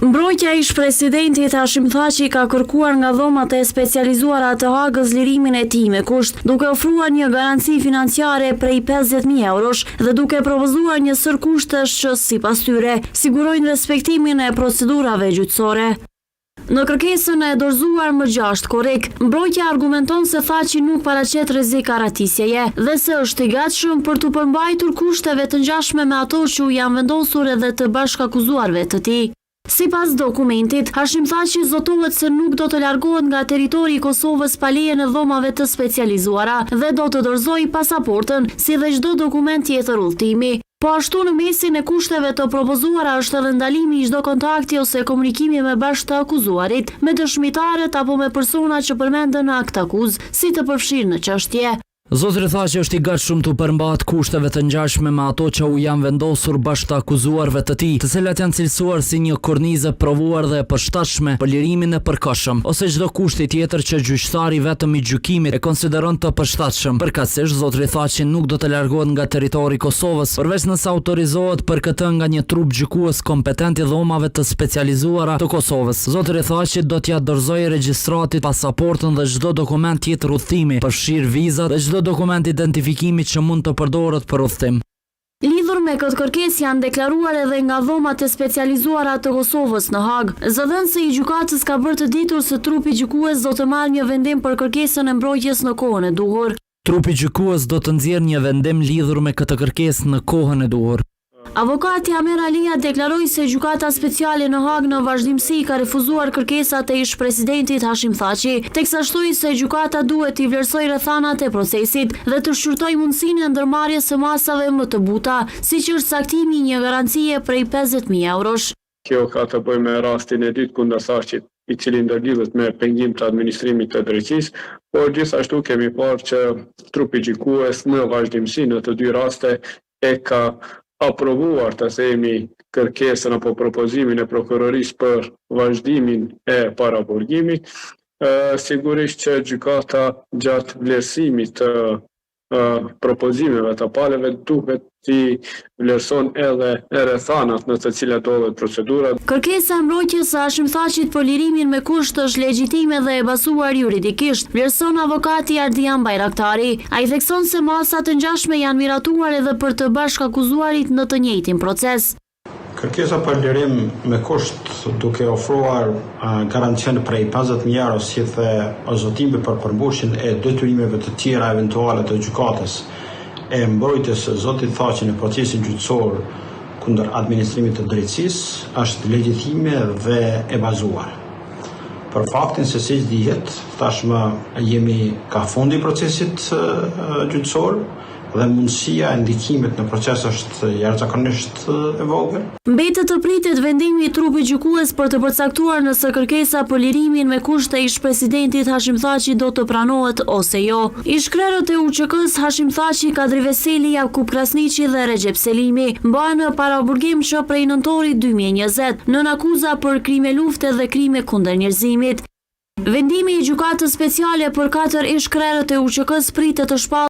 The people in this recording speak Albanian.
Mbrojtja ish presidentit Hashim Thaçi ka kërkuar nga dhomat e specializuara të Hagës lirimin e tij me kusht, duke ofruar një garanci financiare prej 50.000 eurosh dhe duke propozuar një sër kushtesh që sipas tyre sigurojnë respektimin e procedurave gjyqësore. Në kërkesën e dorëzuar më 6 korrik, mbrojtja argumenton se Thaçi nuk paraqet rrezik arratisjeje dhe se është i gatshëm për të përmbajtur kushteve të ngjashme me ato që u janë vendosur edhe të bashkakuzuarve të tij. Sipas dokumentit, Hashim Thaçi zotohet se nuk do të largohet nga territori i Kosovës pa lejen e dhomave të specializuara dhe do të dorëzojë pasaportën si dhe çdo dokument tjetër udhëtimi. Po ashtu në mesin e kushteve të propozuara është edhe ndalimi i çdo kontakti ose komunikimi me bashkë të akuzuarit, me dëshmitarët apo me persona që përmenden në akt akuzë, si të përfshirë në çështje. Zotri Thaçi është i gatshëm të përmbahet kushteve të ngjashme me ato që u janë vendosur bashkë të akuzuarve të tij, të cilat janë cilësuar si një kornizë provuar dhe e përshtatshme për lirimin e përkohshëm, ose çdo kushti tjetër që gjyqtari vetëm i gjykimit e konsideron të përshtatshëm. Përkatësisht, zotri Thaçi nuk do të largohet nga territori i Kosovës, përveç nëse autorizohet për këtë nga një trup gjykues kompetent i dhomave të specializuara të Kosovës. Zotri Thaçi do t'ia dorëzojë regjistratit pasaportën dhe çdo dokument tjetër udhëtimi, përfshirë vizat dhe çdo dokument identifikimi që mund të përdoret për udhëtim. Lidhur me këtë kërkesë janë deklaruar edhe nga dhomat e specializuara të Kosovës në Hagë. Zëdhënësi i gjykatës ka bërë të ditur se trupi gjykues do të marrë një vendim për kërkesën e mbrojtjes në kohën e duhur. Trupi gjykues do të nxjerrë një vendim lidhur me këtë kërkesë në kohën e duhur. Avokati Amer Alia deklaroi se gjykata speciale në Hagë në vazhdimsi ka refuzuar kërkesat e ish presidentit Hashim Thaçi, teksa shtoi se gjykata duhet t'i vlerësojë rrethanat e procesit dhe të shqyrtojë mundësinë e ndërmarrjes së masave më të buta, siç është saktimi i një garancie prej 50.000 eurosh. Kjo ka të bëjë me rastin e dytë kundër Thaçit, i cili ndërlidhet me pengim të administrimit të drejtësisë, por gjithashtu kemi parë që trupi gjykues në vazhdimsi në të dy raste e ka aprovuar të themi kërkesën apo propozimin e prokurorisë për vazhdimin e paraburgimit. Sigurisht që gjykata gjatë vlerësimit të propozimeve të paleve duhet t'i vlerëson edhe rrethanat në të cilat ndodhet procedura. Kërkesa e mbrojtjes së Hashim Thaçit për lirimin me kusht është legjitime dhe e basuar juridikisht, vlerëson avokati Ardian Bajraktari. Ai thekson se masat e ngjashme janë miratuar edhe për të bashkakuzuarit në të njëjtin proces. Kërkesa për lirim me kusht duke ofruar garancion prej 50.000 euro si dhe zotimi për përmbushjen e detyrimeve të tjera eventuale të gjykatës e mbrojtjes së zotit Thaçi në procesin gjyqësor kundër administrimit të drejtësisë është legjitime dhe e bazuar. Për faktin se siç dihet, tashmë jemi ka fundi i procesit gjyqësor dhe mundësia e ndikimit në proces është jashtëzakonisht e vogël. Mbetet të pritet vendimi i trupit gjykues për të përcaktuar nëse kërkesa për lirimin me kusht e ish presidentit Hashim Thaçi do të pranohet ose jo. Ish-krerët e UÇK-s Hashim Thaçi, Kadri Veseli, Jakup Krasniqi dhe Recep Selimi mbahen në paraburgim që prej nëntorit 2020 nën akuza për krime lufte dhe krime kundër njerëzimit. Vendimi i gjykatës speciale për 4 ish-krerët e UÇK-s pritet të shpallë